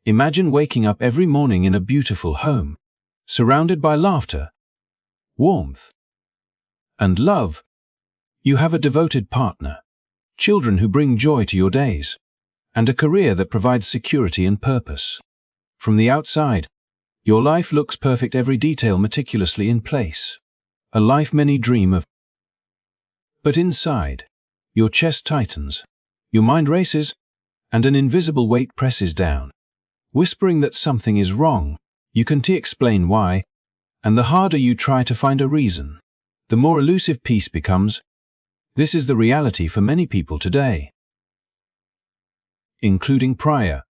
Imagine waking up every morning in a beautiful home, surrounded by laughter, warmth, and love. You have a devoted partner, children who bring joy to your days, and a career that provides security and purpose. From the outside, your life looks perfect, every detail meticulously in place. A life many dream of. But inside, your chest tightens, your mind races, and an invisible weight presses down, whispering that something is wrong. You can't explain why, and the harder you try to find a reason, the more elusive peace becomes. This is the reality for many people today, including Priya,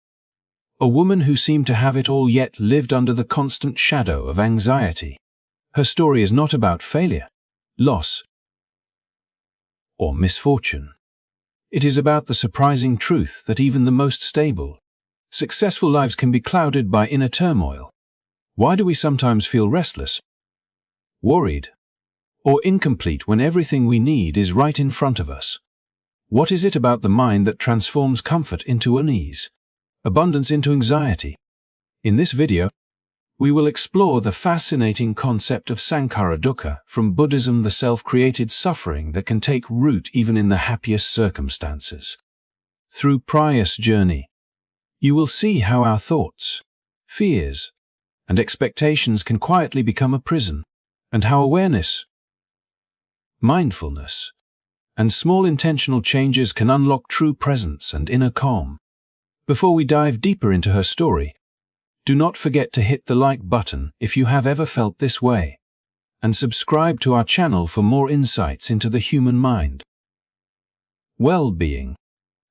a woman who seemed to have it all yet lived under the constant shadow of anxiety. Her story is not about failure, loss, or misfortune. It is about the surprising truth that even the most stable, successful lives can be clouded by inner turmoil. Why do we sometimes feel restless, worried, or incomplete when everything we need is right in front of us? What is it about the mind that transforms comfort into unease, abundance into anxiety? In this video, we will explore the fascinating concept of Sankhara-Dukkha from Buddhism, the self-created suffering that can take root even in the happiest circumstances. Through Priya's journey, you will see how our thoughts, fears, and expectations can quietly become a prison, and how awareness, mindfulness, and small intentional changes can unlock true presence and inner calm. Before we dive deeper into her story, do not forget to hit the like button if you have ever felt this way, and subscribe to our channel for more insights into the human mind, well-being,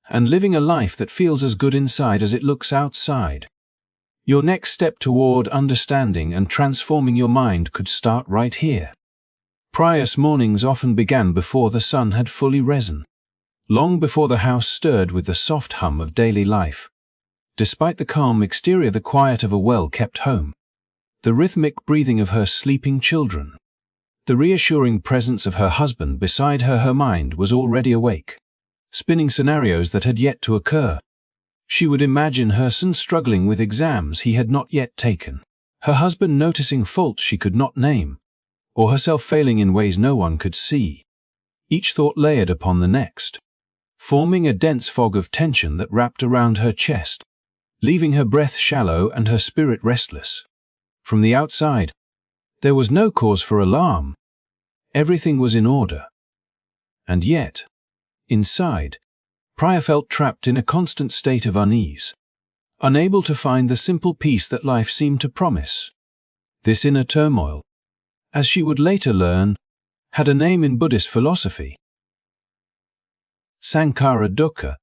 and living a life that feels as good inside as it looks outside. Your next step toward understanding and transforming your mind could start right here. Priya's mornings often began before the sun had fully risen, long before the house stirred with the soft hum of daily life. Despite the calm exterior, the quiet of a well-kept home, the rhythmic breathing of her sleeping children, the reassuring presence of her husband beside her, her mind was already awake, spinning scenarios that had yet to occur. She would imagine her son struggling with exams he had not yet taken, her husband noticing faults she could not name, or herself failing in ways no one could see. Each thought layered upon the next, forming a dense fog of tension that wrapped around her chest, leaving her breath shallow and her spirit restless. From the outside, there was no cause for alarm. Everything was in order. And yet, inside, Priya felt trapped in a constant state of unease, unable to find the simple peace that life seemed to promise. This inner turmoil, as she would later learn, had a name in Buddhist philosophy: Sankhara-Dukkha.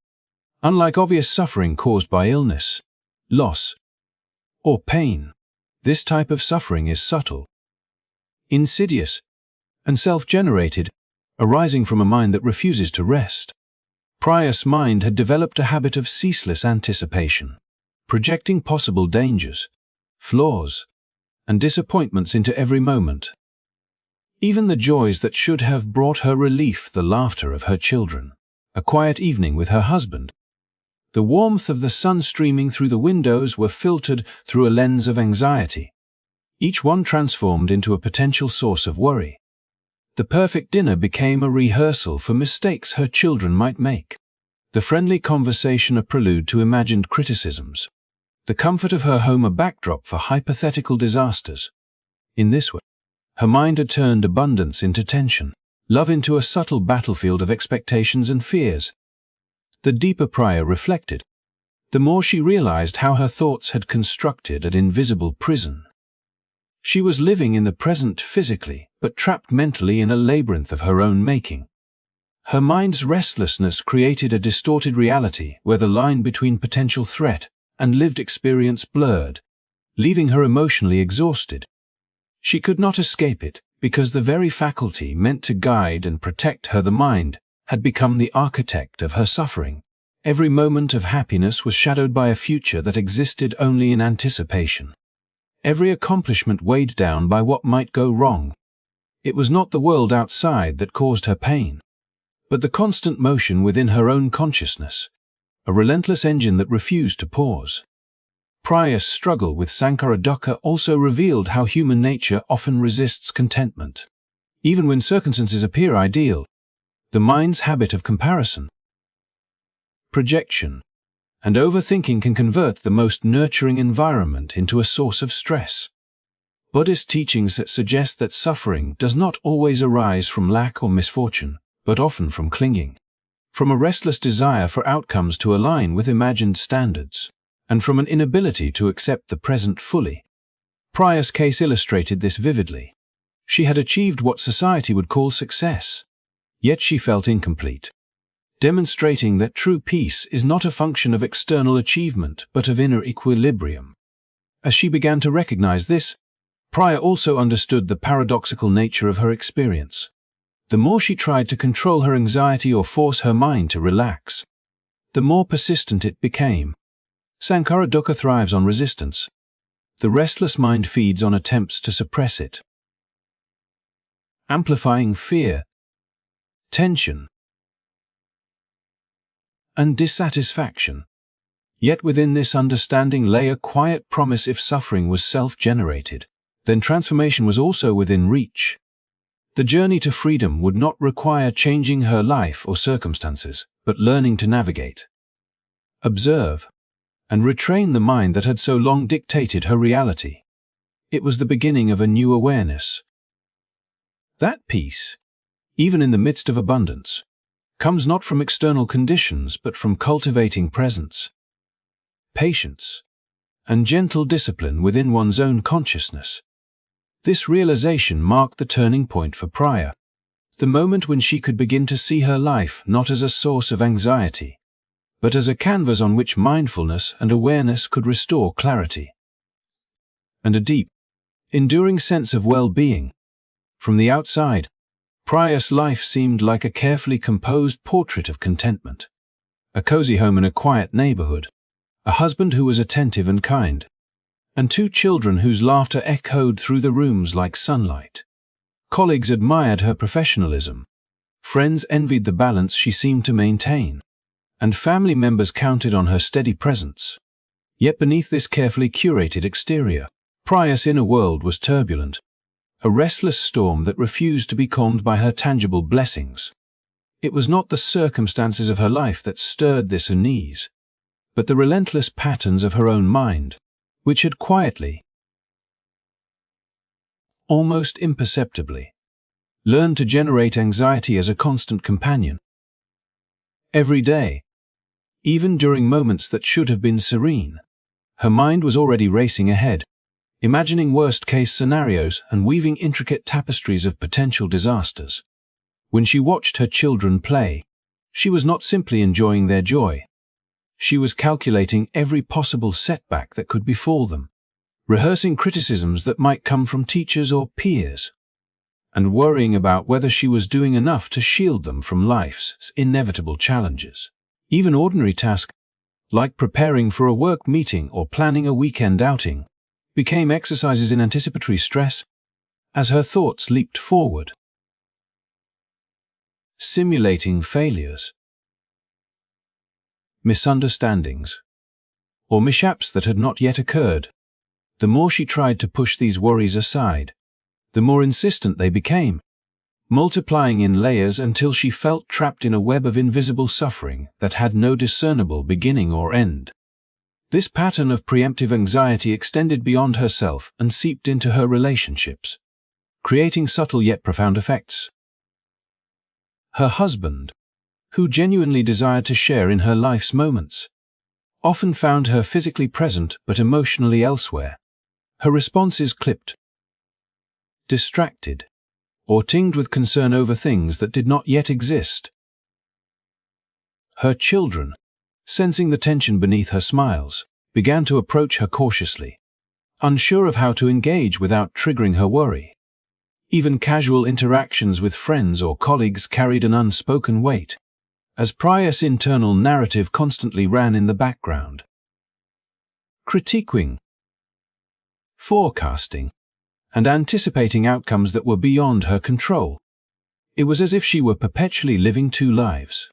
Unlike obvious suffering caused by illness, loss, or pain, this type of suffering is subtle, insidious, and self-generated, arising from a mind that refuses to rest. Priya's mind had developed a habit of ceaseless anticipation, projecting possible dangers, flaws, and disappointments into every moment. Even the joys that should have brought her relief, the laughter of her children, a quiet evening with her husband, the warmth of the sun streaming through the windows, were filtered through a lens of anxiety, each one transformed into a potential source of worry. The perfect dinner became a rehearsal for mistakes her children might make, the friendly conversation a prelude to imagined criticisms, the comfort of her home a backdrop for hypothetical disasters. In this way, her mind had turned abundance into tension, love into a subtle battlefield of expectations and fears. The deeper Priya reflected, the more she realized how her thoughts had constructed an invisible prison. She was living in the present physically, but trapped mentally in a labyrinth of her own making. Her mind's restlessness created a distorted reality where the line between potential threat and lived experience blurred, leaving her emotionally exhausted. She could not escape it, because the very faculty meant to guide and protect her, the mind, had become the architect of her suffering. Every moment of happiness was shadowed by a future that existed only in anticipation. Every accomplishment weighed down by what might go wrong. It was not the world outside that caused her pain, but the constant motion within her own consciousness, a relentless engine that refused to pause. Priya's struggle with Sankhara-Dukkha also revealed how human nature often resists contentment. Even when circumstances appear ideal, the mind's habit of comparison, projection, and overthinking can convert the most nurturing environment into a source of stress. Buddhist teachings suggest that suffering does not always arise from lack or misfortune, but often from clinging, from a restless desire for outcomes to align with imagined standards, and from an inability to accept the present fully. Priya's case illustrated this vividly. She had achieved what society would call success, yet she felt incomplete, demonstrating that true peace is not a function of external achievement but of inner equilibrium. As she began to recognize this, Priya also understood the paradoxical nature of her experience. The more she tried to control her anxiety or force her mind to relax, the more persistent it became. Sankhara-Dukkha thrives on resistance. The restless mind feeds on attempts to suppress it, amplifying fear, tension, and dissatisfaction. Yet within this understanding lay a quiet promise: if suffering was self-generated, then transformation was also within reach. The journey to freedom would not require changing her life or circumstances, but learning to navigate, observe, and retrain the mind that had so long dictated her reality. It was the beginning of a new awareness. That peace, even in the midst of abundance, comes not from external conditions but from cultivating presence, patience, and gentle discipline within one's own consciousness. This realization marked the turning point for Priya, the moment when she could begin to see her life not as a source of anxiety, but as a canvas on which mindfulness and awareness could restore clarity and a deep, enduring sense of well-being. From the outside, Priya's life seemed like a carefully composed portrait of contentment. A cozy home in a quiet neighborhood, a husband who was attentive and kind, and 2 children whose laughter echoed through the rooms like sunlight. Colleagues admired her professionalism, friends envied the balance she seemed to maintain, and family members counted on her steady presence. Yet beneath this carefully curated exterior, Priya's inner world was turbulent, a restless storm that refused to be calmed by her tangible blessings. It was not the circumstances of her life that stirred this unease, but the relentless patterns of her own mind, which had quietly, almost imperceptibly, learned to generate anxiety as a constant companion. Every day, even during moments that should have been serene, her mind was already racing ahead, imagining worst-case scenarios and weaving intricate tapestries of potential disasters. When she watched her children play, she was not simply enjoying their joy. She was calculating every possible setback that could befall them, rehearsing criticisms that might come from teachers or peers, and worrying about whether she was doing enough to shield them from life's inevitable challenges. Even ordinary tasks, like preparing for a work meeting or planning a weekend outing, became exercises in anticipatory stress as her thoughts leaped forward, simulating failures, misunderstandings, or mishaps that had not yet occurred. The more she tried to push these worries aside, the more insistent they became, multiplying in layers until she felt trapped in a web of invisible suffering that had no discernible beginning or end. This pattern of preemptive anxiety extended beyond herself and seeped into her relationships, creating subtle yet profound effects. Her husband, who genuinely desired to share in her life's moments, often found her physically present but emotionally elsewhere. Her responses clipped, distracted, or tinged with concern over things that did not yet exist. Her children, sensing the tension beneath her smiles, began to approach her cautiously, unsure of how to engage without triggering her worry. Even casual interactions with friends or colleagues carried an unspoken weight, as Priya's internal narrative constantly ran in the background, critiquing, forecasting, and anticipating outcomes that were beyond her control. It was as if she were perpetually living 2 lives,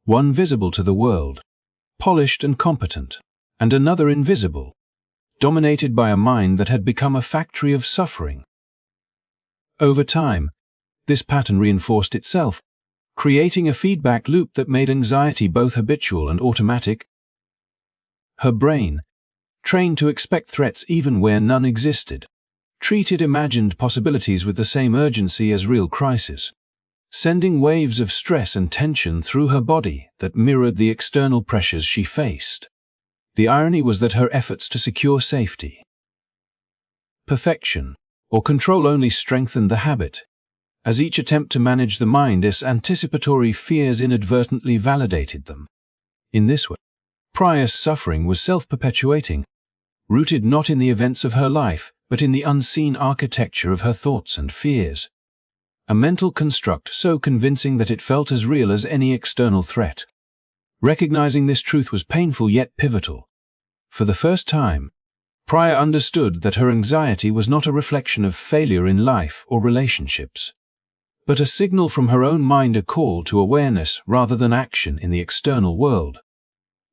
one visible to the world, polished and competent, and another invisible, dominated by a mind that had become a factory of suffering. Over time, this pattern reinforced itself, creating a feedback loop that made anxiety both habitual and automatic. Her brain, trained to expect threats even where none existed, treated imagined possibilities with the same urgency as real crises, sending waves of stress and tension through her body that mirrored the external pressures she faced. The irony was that her efforts to secure safety, perfection, or control only strengthened the habit, as each attempt to manage the mind's anticipatory fears inadvertently validated them. In this way, Priya's suffering was self-perpetuating, rooted not in the events of her life, but in the unseen architecture of her thoughts and fears. A mental construct so convincing that it felt as real as any external threat. Recognizing this truth was painful yet pivotal. For the first time, Priya understood that her anxiety was not a reflection of failure in life or relationships, but a signal from her own mind, a call to awareness rather than action in the external world.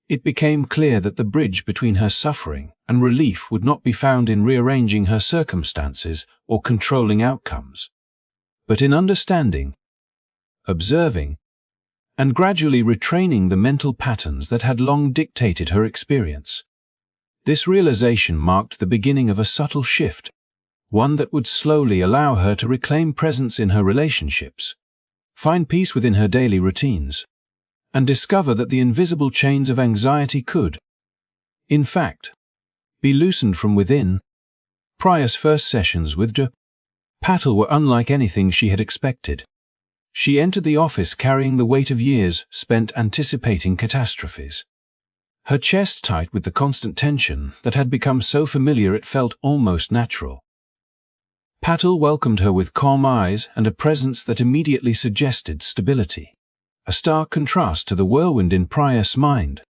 It became clear that the bridge between her suffering and relief would not be found in rearranging her circumstances or controlling outcomes, but in understanding, observing, and gradually retraining the mental patterns that had long dictated her experience. This realization marked the beginning of a subtle shift, one that would slowly allow her to reclaim presence in her relationships, find peace within her daily routines, and discover that the invisible chains of anxiety could, in fact, be loosened from within. Priya's first sessions with Patil were unlike anything she had expected. She entered the office carrying the weight of years spent anticipating catastrophes. Her chest tight with the constant tension that had become so familiar it felt almost natural. Patil welcomed her with calm eyes and a presence that immediately suggested stability, a stark contrast to the whirlwind in Priya's mind.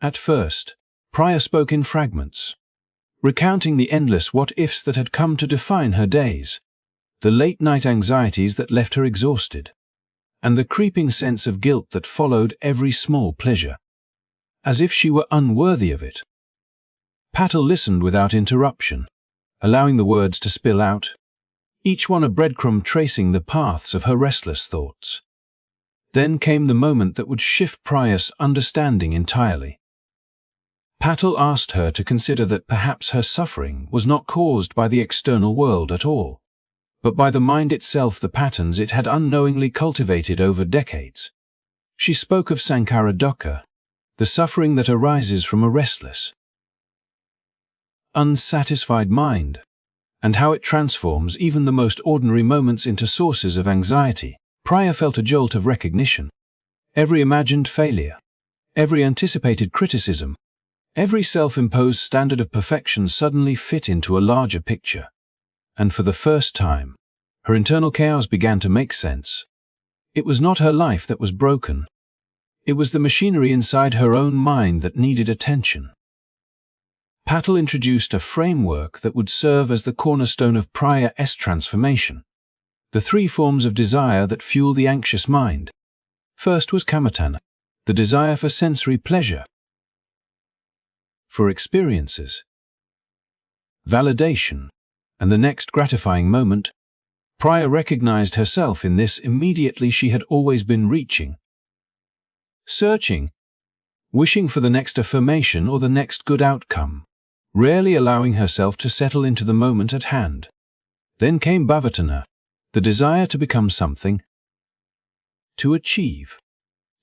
At first, Priya spoke in fragments, recounting the endless what-ifs that had come to define her days, the late-night anxieties that left her exhausted, and the creeping sense of guilt that followed every small pleasure, as if she were unworthy of it. Patil listened without interruption, allowing the words to spill out, each one a breadcrumb tracing the paths of her restless thoughts. Then came the moment that would shift Priya's understanding entirely. Patil asked her to consider that perhaps her suffering was not caused by the external world at all, but by the mind itself, the patterns it had unknowingly cultivated over decades. She spoke of Sankhara-Dukkha, the suffering that arises from a restless, unsatisfied mind, and how it transforms even the most ordinary moments into sources of anxiety. Priya felt a jolt of recognition. Every imagined failure, every anticipated criticism, every self-imposed standard of perfection suddenly fit into a larger picture. And for the first time, her internal chaos began to make sense. It was not her life that was broken. It was the machinery inside her own mind that needed attention. Patil introduced a framework that would serve as the cornerstone of Priya's transformation. The three forms of desire that fuel the anxious mind. First was kamatana, the desire for sensory pleasure, for experiences, validation, and the next gratifying moment. Priya recognized herself in this immediately. She had always been reaching, searching, wishing for the next affirmation or the next good outcome, rarely allowing herself to settle into the moment at hand. Then came bhavatana, the desire to become something, to achieve,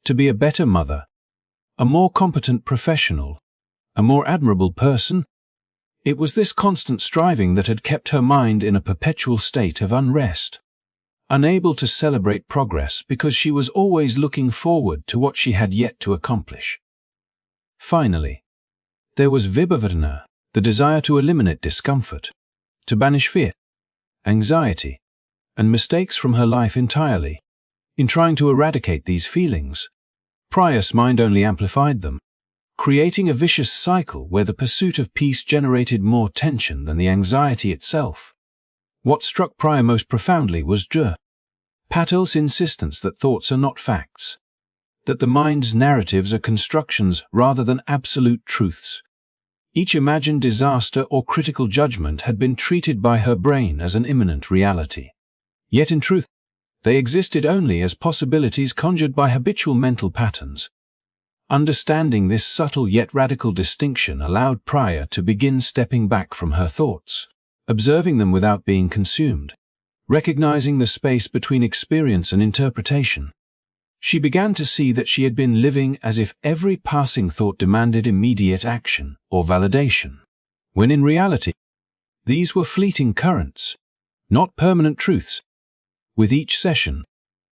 to be a better mother, a more competent professional, a more admirable person. It was this constant striving that had kept her mind in a perpetual state of unrest, unable to celebrate progress because she was always looking forward to what she had yet to accomplish. Finally, there was vibhavatana, the desire to eliminate discomfort, to banish fear, anxiety, and mistakes from her life entirely. In trying to eradicate these feelings, Priya's mind only amplified them, creating a vicious cycle where the pursuit of peace generated more tension than the anxiety itself. What struck Priya most profoundly was Patil's insistence that thoughts are not facts, that the mind's narratives are constructions rather than absolute truths. Each imagined disaster or critical judgment had been treated by her brain as an imminent reality. Yet in truth, they existed only as possibilities conjured by habitual mental patterns. Understanding this subtle yet radical distinction allowed Priya to begin stepping back from her thoughts, observing them without being consumed, recognizing the space between experience and interpretation. She began to see that she had been living as if every passing thought demanded immediate action or validation, when in reality, these were fleeting currents, not permanent truths. With each session,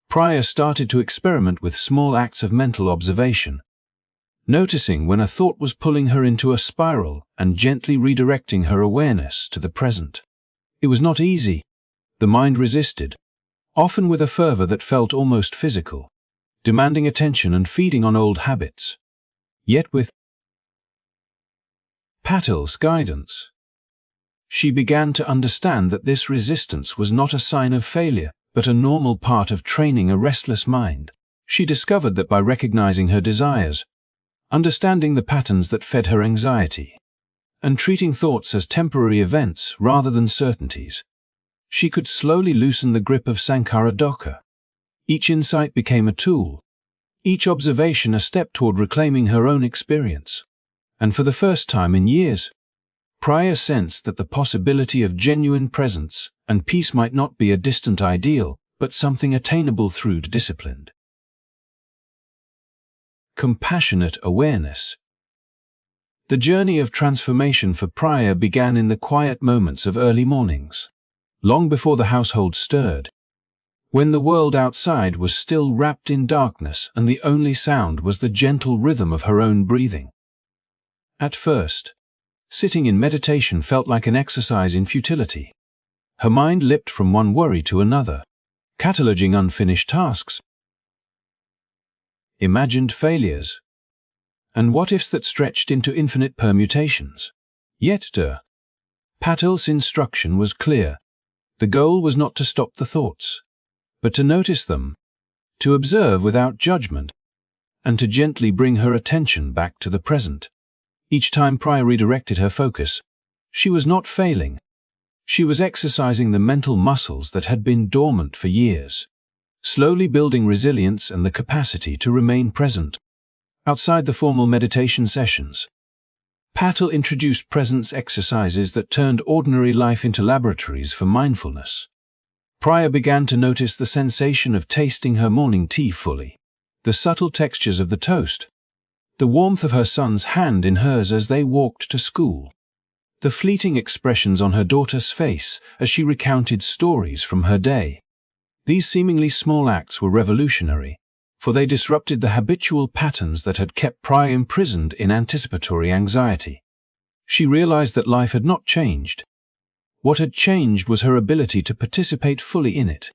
Priya started to experiment with small acts of mental observation, noticing when a thought was pulling her into a spiral and gently redirecting her awareness to the present. It was not easy. The mind resisted, often with a fervor that felt almost physical, demanding attention and feeding on old habits. Yet with Patil's guidance, she began to understand that this resistance was not a sign of failure, but a normal part of training a restless mind. She discovered that by recognizing her desires, understanding the patterns that fed her anxiety, and treating thoughts as temporary events rather than certainties, she could slowly loosen the grip of Sankhara-Dukkha. Each insight became a tool, each observation a step toward reclaiming her own experience. And for the first time in years, Priya sensed that the possibility of genuine presence and peace might not be a distant ideal, but something attainable through discipline. Compassionate awareness. The journey of transformation for Priya began in the quiet moments of early mornings, long before the household stirred, when the world outside was still wrapped in darkness and the only sound was the gentle rhythm of her own breathing. At first, sitting in meditation felt like an exercise in futility. Her mind leapt from one worry to another, cataloging unfinished tasks, imagined failures, and what-ifs that stretched into infinite permutations. Yet Patil's instruction was clear. The goal was not to stop the thoughts, but to notice them, to observe without judgment, and to gently bring her attention back to the present. Each time Priya redirected her focus, she was not failing. She was exercising the mental muscles that had been dormant for years, slowly building resilience and the capacity to remain present. Outside the formal meditation sessions, Patil introduced presence exercises that turned ordinary life into laboratories for mindfulness. Priya began to notice the sensation of tasting her morning tea fully, the subtle textures of the toast, the warmth of her son's hand in hers as they walked to school, the fleeting expressions on her daughter's face as she recounted stories from her day. These seemingly small acts were revolutionary, for they disrupted the habitual patterns that had kept Priya imprisoned in anticipatory anxiety. She realized that life had not changed. What had changed was her ability to participate fully in it,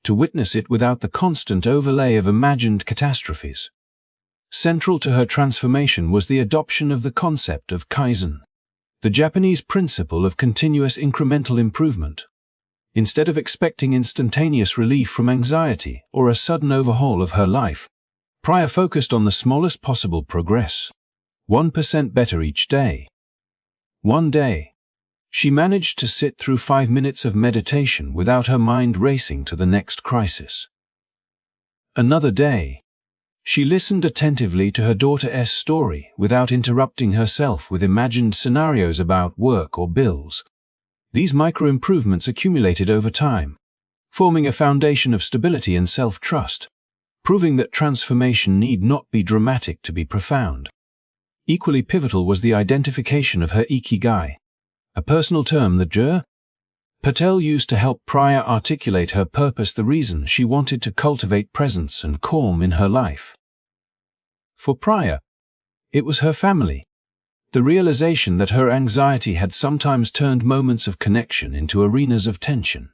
to witness it without the constant overlay of imagined catastrophes. Central to her transformation was the adoption of the concept of Kaizen, the Japanese principle of continuous incremental improvement. Instead of expecting instantaneous relief from anxiety or a sudden overhaul of her life, Priya focused on the smallest possible progress, 1% better each day. One day, she managed to sit through 5 minutes of meditation without her mind racing to the next crisis. Another day, she listened attentively to her daughter's story without interrupting herself with imagined scenarios about work or bills. These micro-improvements accumulated over time, forming a foundation of stability and self-trust, proving that transformation need not be dramatic to be profound. Equally pivotal was the identification of her Ikigai, a personal term that Patil used to help Priya articulate her purpose, the reason she wanted to cultivate presence and calm in her life. For Priya, it was her family. The realization that her anxiety had sometimes turned moments of connection into arenas of tension,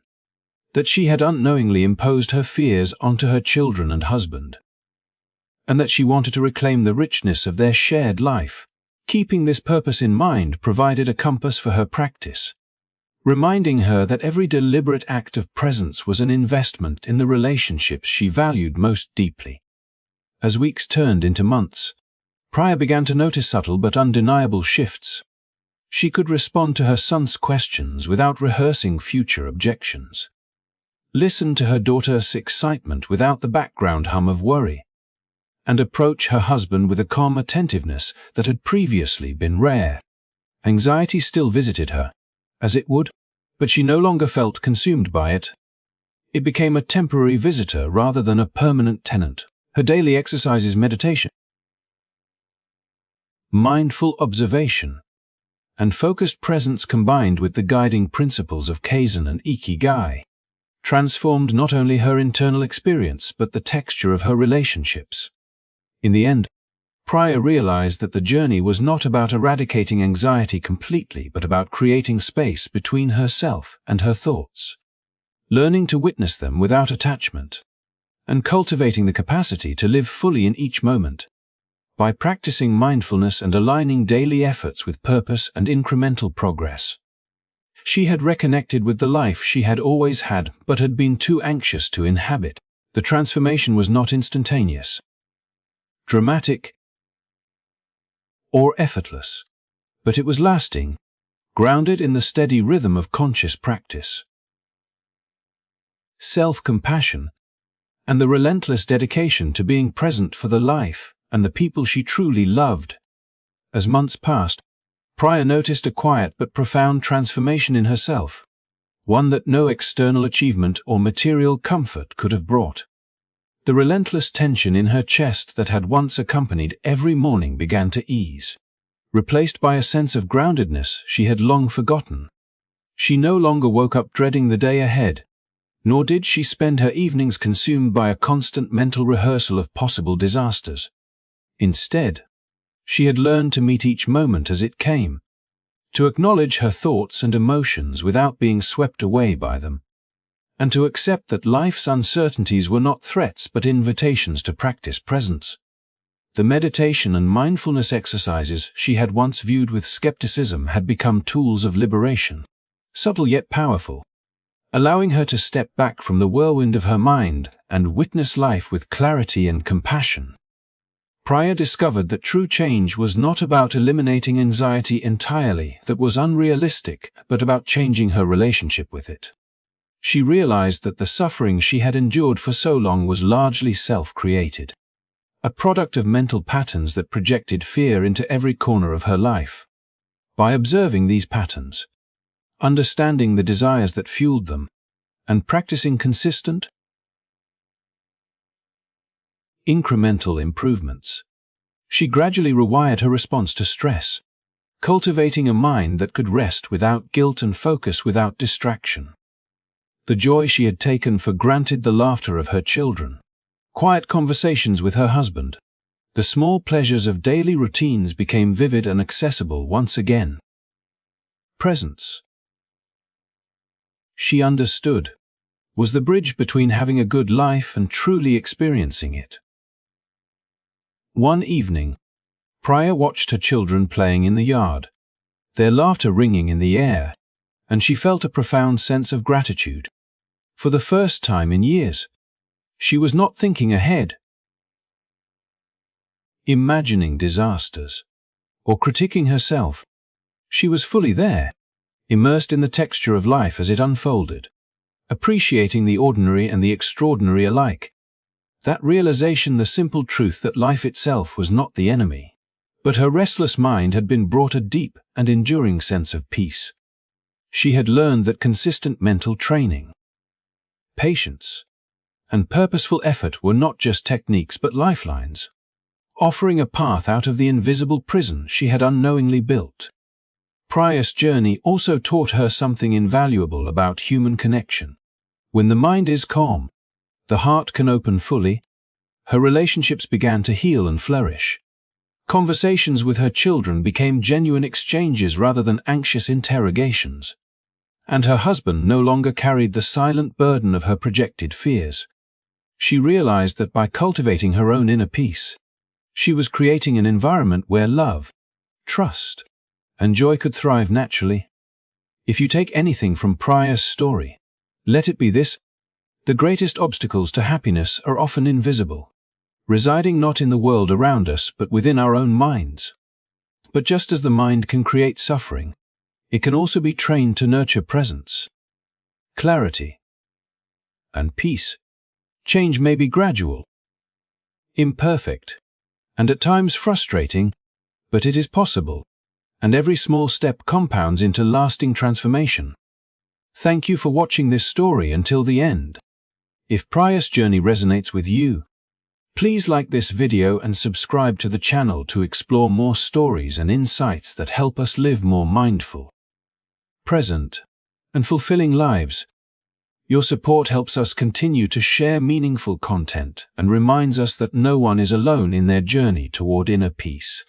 that she had unknowingly imposed her fears onto her children and husband, and that she wanted to reclaim the richness of their shared life. Keeping this purpose in mind provided a compass for her practice, reminding her that every deliberate act of presence was an investment in the relationships she valued most deeply. As weeks turned into months, Priya began to notice subtle but undeniable shifts. She could respond to her son's questions without rehearsing future objections. Listen to her daughter's excitement without the background hum of worry, and approach her husband with a calm attentiveness that had previously been rare. Anxiety still visited her, as it would, but she no longer felt consumed by it. It became a temporary visitor rather than a permanent tenant. Her daily exercises, meditation, mindful observation, and focused presence combined with the guiding principles of Kaizen and Ikigai transformed not only her internal experience but the texture of her relationships. In the end, Priya realized that the journey was not about eradicating anxiety completely but about creating space between herself and her thoughts, learning to witness them without attachment, and cultivating the capacity to live fully in each moment. By practicing mindfulness and aligning daily efforts with purpose and incremental progress, she had reconnected with the life she had always had but had been too anxious to inhabit. The transformation was not instantaneous, dramatic, or effortless, but it was lasting, grounded in the steady rhythm of conscious practice, self-compassion, and the relentless dedication to being present for the life and the people she truly loved. As months passed, Priya noticed a quiet but profound transformation in herself, one that no external achievement or material comfort could have brought. The relentless tension in her chest that had once accompanied every morning began to ease, replaced by a sense of groundedness she had long forgotten. She no longer woke up dreading the day ahead, nor did she spend her evenings consumed by a constant mental rehearsal of possible disasters. Instead, she had learned to meet each moment as it came, to acknowledge her thoughts and emotions without being swept away by them, and to accept that life's uncertainties were not threats but invitations to practice presence. The meditation and mindfulness exercises she had once viewed with skepticism had become tools of liberation, subtle yet powerful, allowing her to step back from the whirlwind of her mind and witness life with clarity and compassion. Priya discovered that true change was not about eliminating anxiety entirely, that was unrealistic, but about changing her relationship with it. She realized that the suffering she had endured for so long was largely self-created, a product of mental patterns that projected fear into every corner of her life. By observing these patterns, understanding the desires that fueled them, and practicing consistent, incremental improvements, she gradually rewired her response to stress, cultivating a mind that could rest without guilt and focus without distraction. The joy she had taken for granted, the laughter of her children, quiet conversations with her husband, the small pleasures of daily routines became vivid and accessible once again. Presence, she understood, was the bridge between having a good life and truly experiencing it. One evening, Priya watched her children playing in the yard, their laughter ringing in the air, and she felt a profound sense of gratitude. For the first time in years, she was not thinking ahead, imagining disasters, or critiquing herself. She was fully there, immersed in the texture of life as it unfolded, appreciating the ordinary and the extraordinary alike. That realization, the simple truth that life itself was not the enemy, but her restless mind had been brought a deep and enduring sense of peace. She had learned that consistent mental training, patience, and purposeful effort were not just techniques but lifelines, offering a path out of the invisible prison she had unknowingly built. Priya's journey also taught her something invaluable about human connection. When the mind is calm, the heart can open fully. Her relationships began to heal and flourish. Conversations with her children became genuine exchanges rather than anxious interrogations, and her husband no longer carried the silent burden of her projected fears. She realized that by cultivating her own inner peace, she was creating an environment where love, trust, and joy could thrive naturally. If you take anything from Priya's story, let it be this: the greatest obstacles to happiness are often invisible, residing not in the world around us but within our own minds. But just as the mind can create suffering, it can also be trained to nurture presence, clarity, and peace. Change may be gradual, imperfect, and at times frustrating, but it is possible, and every small step compounds into lasting transformation. Thank you for watching this story until the end. If Priya's journey resonates with you, please like this video and subscribe to the channel to explore more stories and insights that help us live more mindful, present, and fulfilling lives. Your support helps us continue to share meaningful content and reminds us that no one is alone in their journey toward inner peace.